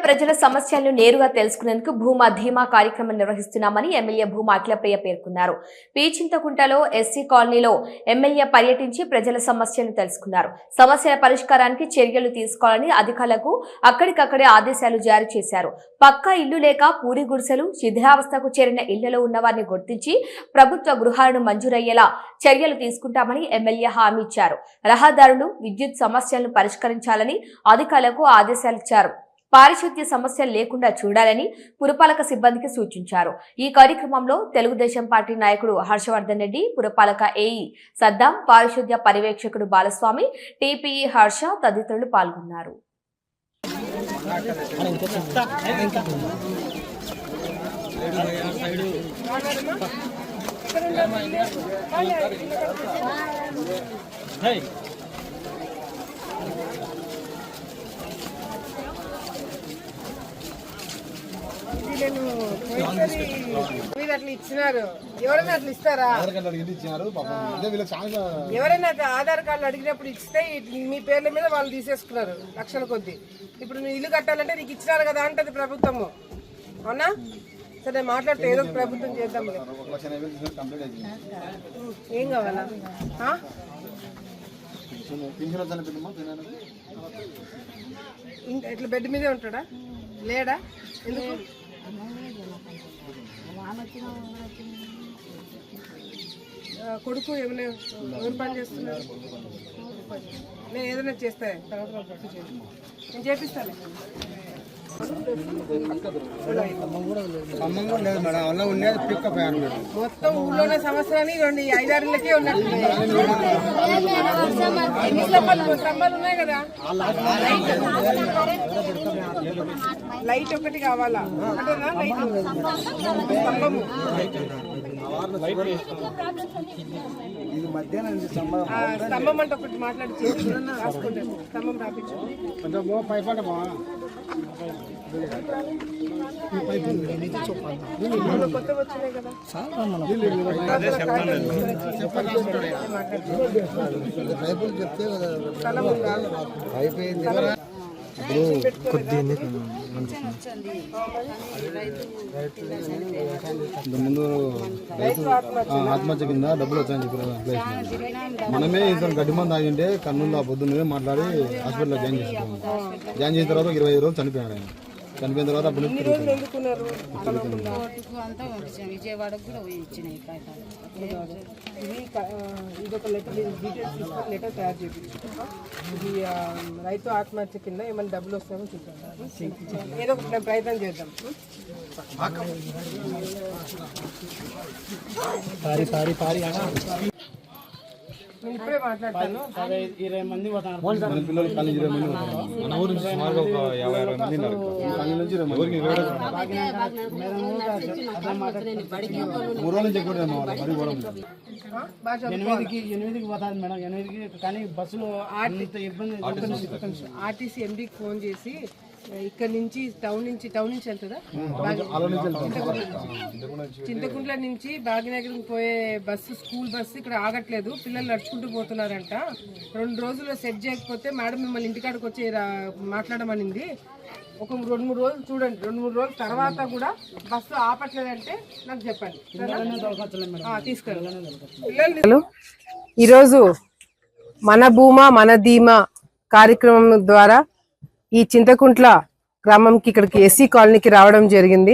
ప్రజల సమస్యలను నేరుగా తెలుసుకునేందుకు భూమా ధీమా కార్యక్రమం నిర్వహిస్తున్నామని ఎమ్మెల్యే భూమా అఖిలప్రియ పేర్కొన్నారు. పి చింతకుంటలో ఎస్సీ కాలనీలో ఎమ్మెల్యే పర్యటించి ప్రజల సమస్యలను తెలుసుకున్నారు. సమస్యల పరిష్కారానికి చర్యలు తీసుకోవాలని అధికారులకు అక్కడికక్కడే ఆదేశాలు జారీ చేశారు. పక్కా ఇల్లు లేక పూరి గుడిసెలు, శిథిలావస్థకు చేరిన ఇళ్లలో ఉన్నవారిని గుర్తించి ప్రభుత్వ గృహాలను మంజూరయ్యేలా చర్యలు తీసుకుంటామని ఎమ్మెల్యే హామీ ఇచ్చారు. రహదారులు, విద్యుత్ సమస్యలను పరిష్కరించాలని అధికారులకు ఆదేశాలిచ్చారు. పారిశుద్ధ్య సమస్యలు లేకుండా చూడాలని పురపాలక సిబ్బందికి సూచించారు. ఈ కార్యక్రమంలో తెలుగుదేశం పార్టీ నాయకుడు హర్షవర్ధన్ రెడ్డి, పురపాలక ఏఈ సద్దాం, పారిశుద్ధ్య పర్యవేక్షకుడు బాలస్వామి, టీపీఈ హర్ష తదితరులు పాల్గొన్నారు. మీరు అట్లా ఇచ్చినారు, ఎవరైనా అట్లా ఇస్తారా? ఎవరైనా ఆధార్ కార్డు అడిగినప్పుడు ఇస్తే మీ పేర్ల మీద వాళ్ళు తీసేసుకున్నారు లక్షల కొద్ది. ఇప్పుడు నువ్వు ఇల్లు కట్టాలంటే నీకు ఇచ్చినారు కదా అంటది ప్రభుత్వము, అవునా? సరే మాట్లాడితే ఏదో ప్రభుత్వం చేద్దాం. ఏం కావాలా? ఇట్లా బెడ్ మీదే ఉంటాడా, లేడా? ఎందుకు? కొడుకు ఏమైనా ఎవరు పని చేస్తున్నారు? నేను ఏదైనా చేస్తా, నేను చేపిస్తాను. మొత్తం ఊళ్ళోనే సంవత్సరాన్ని 5-6 ఉన్నట్టు స్తంభాలు ఉన్నాయి కదా, లైట్ ఒకటి కావాలా అంటేనా? లైట్ స్తంభము స్తంభం అంటే ఒకటి మాట్లాడి రాసుకుంటాను. స్తంభం రాపించు. కొత్త వచ్చినాయి కదా, ముందు ఆత్మహత్య కింద డబ్బులు వచ్చాయని చెప్పి మనమే ఇంత గడ్డి మంది ఆగింటే కర్నూలులో పొద్దున్నే మాట్లాడి హాస్పిటల్లో జాయిన్ చేసుకున్నాం. జాయిన్ చేసిన తర్వాత 25 రోజులు చనిపోయాడు ఆయన. చనిపోయిన తర్వాత అప్పుడు విజయవాడకు కూడా ఇచ్చినాయి. ఇది ఒక లెటర్ తయారు చేయించు. ఇది రైతు ఆత్మహత్య కింద ఏమైనా డబ్బులు వస్తాయో చూద్దాం, ఏదో ఒక ప్రయత్నం చేద్దాం. నేను ఇప్పుడే మాట్లాడతాను. 20 మంది పిల్లలు కాలేజ్ 20 మంది మన ఊరు నుంచి సుమారుగా ఒక 50-60 మంది ఉన్నారు. నుంచి 3 రోజుల నుంచి ఎక్కువ 8కి పోతాను మేడం. 8కి కానీ బస్సులో ఇబ్బంది. ఆర్టీసీ ఎండీకి ఫోన్ చేసి ఇక్కడ నుంచి టౌన్ నుంచి వెళ్తుందా, చింతకుంట్ల నుంచి భాగ్యనగర్కి పోయే బస్సు, స్కూల్ బస్సు ఇక్కడ ఆగట్లేదు, పిల్లలు నడుచుకుంటూ పోతున్నారంట. 2 రోజుల్లో సెట్ చేయకపోతే మేడం మిమ్మల్ని ఇంటికాడికి వచ్చి మాట్లాడమనింది. ఒక 2-3 రోజులు చూడండి. 2-3 రోజుల తర్వాత కూడా బస్సు ఆపట్లేదంటే నాకు చెప్పండి, తీసుకెళ్ళి. ఈరోజు మన భూమా మన ధీమా కార్యక్రమం ద్వారా ఈ చింతకుంట్ల గ్రామంకి ఇక్కడికి ఎస్సీ కాలనీకి రావడం జరిగింది.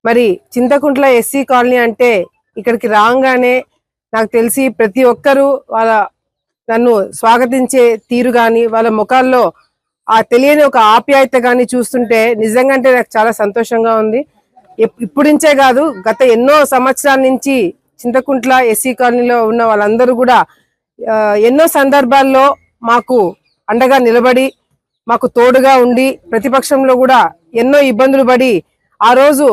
మరి చింతకుంట్ల ఎస్సీ కాలనీ అంటే ఇక్కడికి రాగానే నాకు తెలిసి ప్రతి ఒక్కరూ నన్ను స్వాగతించే తీరు కానీ, వాళ్ళ ముఖాల్లో ఆ తెలియని ఒక ఆప్యాయత కానీ చూస్తుంటే నిజంగా అంటే నాకు చాలా సంతోషంగా ఉంది. ఇప్పుడించే కాదు, గత ఎన్నో సంవత్సరాల నుంచి చింతకుంట్ల ఎస్సీ కాలనీలో ఉన్న వాళ్ళందరూ కూడా ఎన్నో సందర్భాల్లో మాకు అండగా నిలబడి, మాకు తోడుగా ఉండి, ప్రతిపక్షంలో కూడా ఎన్నో ఇబ్బందులు పడి, ఆ రోజు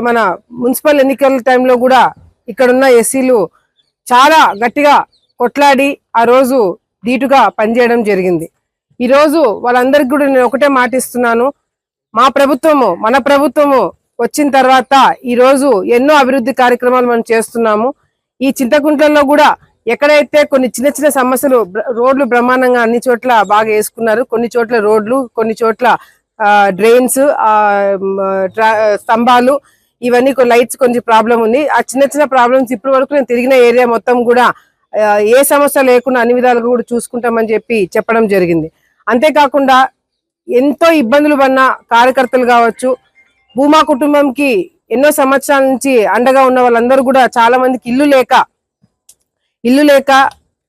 మన మున్సిపల్ ఎన్నికల టైంలో కూడా ఇక్కడున్న ఎస్సీలు చాలా గట్టిగా కొట్లాడి ఆ రోజు ధీటుగా పనిచేయడం జరిగింది. ఈరోజు వాళ్ళందరికీ కూడా నేను ఒకటే మాటిస్తున్నాను, మన ప్రభుత్వము వచ్చిన తర్వాత ఈరోజు ఎన్నో అభివృద్ధి కార్యక్రమాలు మనం చేస్తున్నాము. ఈ చింతకుంట్లలో కూడా ఎక్కడైతే కొన్ని చిన్న చిన్న సమస్యలు, రోడ్లు బ్రహ్మాండంగా అన్ని చోట్ల బాగా వేసుకున్నారు. కొన్ని చోట్ల రోడ్లు, కొన్ని చోట్ల డ్రైన్స్, స్తంభాలు, ఇవన్నీ లైట్స్ కొంచెం ప్రాబ్లం ఉంది. ఆ చిన్న చిన్న ప్రాబ్లమ్స్ ఇప్పటి వరకు నేను తిరిగిన ఏరియా మొత్తం కూడా ఏ సమస్య లేకుండా అన్ని విధాలుగా కూడా చూసుకుంటామని చెప్పడం జరిగింది. అంతేకాకుండా ఎంతో ఇబ్బందులు పడిన కార్యకర్తలు కావచ్చు, భూమా కుటుంబంకి ఎన్నో సంవత్సరాల నుంచి అండగా ఉన్న వాళ్ళందరూ కూడా చాలా మందికి ఇల్లు లేక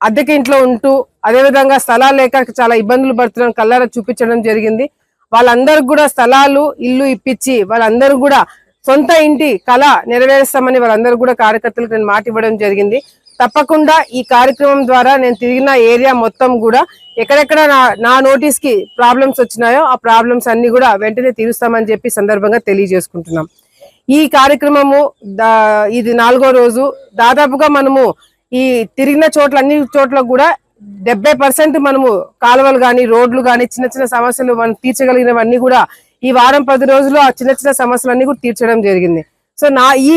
అద్దెకి ఇంట్లో ఉంటూ, అదేవిధంగా స్థలాలు లేక చాలా ఇబ్బందులు పడుతున్నాం కళ్ళారా చూపించడం జరిగింది. వాళ్ళందరూ కూడా స్థలాలు, ఇల్లు ఇప్పించి వాళ్ళందరూ కూడా సొంత ఇంటి కళ నెరవేరుస్తామని వాళ్ళందరూ కూడా కార్యకర్తలకు నేను మాట ఇవ్వడం జరిగింది. తప్పకుండా ఈ కార్యక్రమం ద్వారా నేను తిరిగిన ఏరియా మొత్తం కూడా ఎక్కడెక్కడ నా నోటీస్ కి ప్రాబ్లమ్స్ వచ్చినాయో ఆ ప్రాబ్లమ్స్ అన్ని కూడా వెంటనే తీరుస్తామని చెప్పి సందర్భంగా తెలియజేసుకుంటున్నాం. ఈ కార్యక్రమము ఇది 4వ రోజు. దాదాపుగా మనము ఈ తిరిగిన అన్ని చోట్ల కూడా 70% మనము కాలువలు గాని, రోడ్లు గాని, చిన్న చిన్న సమస్యలు మనం తీర్చగలిగినవన్నీ కూడా ఈ వారం 10 రోజుల్లో ఆ చిన్న చిన్న సమస్యలన్నీ కూడా తీర్చడం జరిగింది. సో ఈ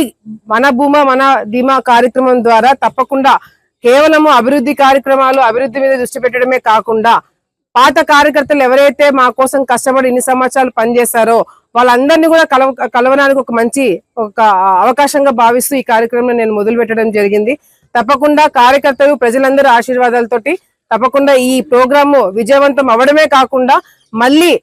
మన భూమా మన ధీమా కార్యక్రమం ద్వారా తప్పకుండా కేవలము అభివృద్ధి కార్యక్రమాలు, అభివృద్ధి మీద దృష్టి పెట్టడమే కాకుండా పాత కార్యకర్తలు ఎవరైతే మా కోసం కష్టపడి ఇన్ని సంవత్సరాలు పనిచేస్తారో వాళ్ళందరినీ కూడా కలవడానికి ఒక మంచి అవకాశంగా భావిస్తూ ఈ కార్యక్రమం నేను మొదలు పెట్టడం జరిగింది. తప్పకుండా కార్యకర్తలు, ప్రజలందరూ ఆశీర్వాదాలతోటి తప్పకుండా ఈ ప్రోగ్రాము విజయవంతం అవడమే కాకుండా మళ్ళీ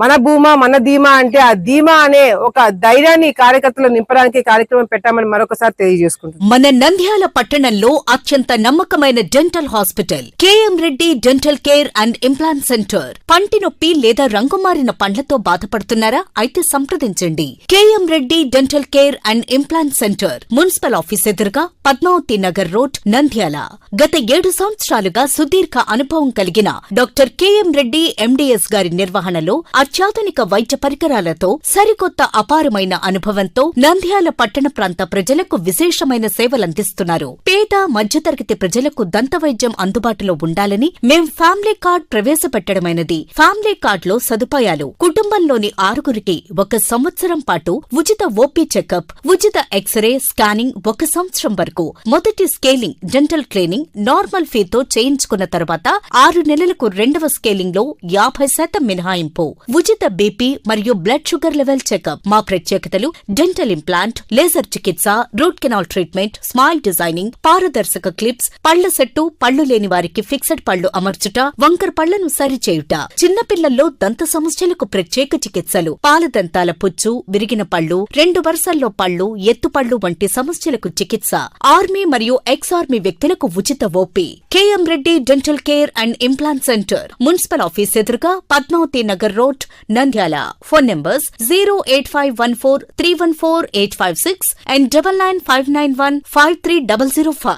మన భూమా మన ధీమా అంటే ఆ ధీమా అనే ఒక ధైర్యాన్ని కార్యకర్తలు నింపడానికి కార్యక్రమం పెట్టామని మరొకసారి తెలియజేసుకుంటున్నాం. మన నంద్యాల పట్టణంలో అత్యంత నమ్మకమైన dental hospital KM Reddy dental care and implant center. పంటి నొప్పి లేదా రంగుమారిన పండ్లతో బాధపడుతున్నారా? అయితే సంప్రదించండి. KM Reddy dental care and implant centre, municipal office ఎదురుగా, పద్మావతి నగర్ రోడ్, నంద్యాల. గత 7 సంవత్సరాలుగా సుదీర్ఘ అనుభవం కలిగిన డాక్టర్ కేఎం రెడ్డి ఎండిఎస్ గారి నిర్వహణలో అత్యాధునిక వైద్య పరికరాలతో, సరికొత్త అపారమైన అనుభవంతో నంద్యాల పట్టణ ప్రాంత ప్రజలకు విశేషమైన సేవలందిస్తున్నారు. పేద మధ్యతరగతి ప్రజలకు దంత వైద్యం అందుబాటులో ఉండాలని మేం ఫ్యామిలీ కార్డ్ ప్రవేశపెట్టడమైనది. ఫ్యామిలీ కార్డ్ లో సదుపాయాలు: కుటుంబంలోని 6గురికి 1 సంవత్సరం పాటు ఉచిత ఓపీ చెకప్, ఉచిత ఎక్స్రే స్కానింగ్ 1 సంవత్సరం వరకు, మొదటి స్కేలింగ్ డెంటల్ క్లీనింగ్ నార్మల్ ఫీతో చేయించుకున్న తర్వాత 6 నెలలకు 2వ స్కేలింగ్ లో 50% మినహాయింపు, ఉచిత బీపీ మరియు బ్లడ్ షుగర్ లెవెల్ చెకప్. మా ప్రత్యేకతలు: డెంటల్ ఇంప్లాంట్, లేజర్ చికిత్స, root canal treatment, smile designing, పారదర్శక క్లిప్స్, పళ్ల సెట్టు, పళ్లు లేని వారికి ఫిక్సెడ్ పళ్లు అమర్చుట, వంకర పళ్లను సరిచేయుట, చిన్నపిల్లల్లో దంత సమస్యలకు ప్రత్యేక చికిత్సలు, పాలదంతాల పుచ్చు, విరిగిన పళ్లు, 2 వరుసల్లో పళ్లు, ఎత్తుపళ్లు వంటి సమస్యలకు చికిత్స, ఆర్మీ మరియు ఎక్స్ ఆర్మీ వ్యక్తులకు ఉచిత OP. KM Reddy dental care and implant centre, municipal office ఎదురుగా, Padmavathi Nagar road, Nandyal. Phone numbers 08514314856 and 9959153005.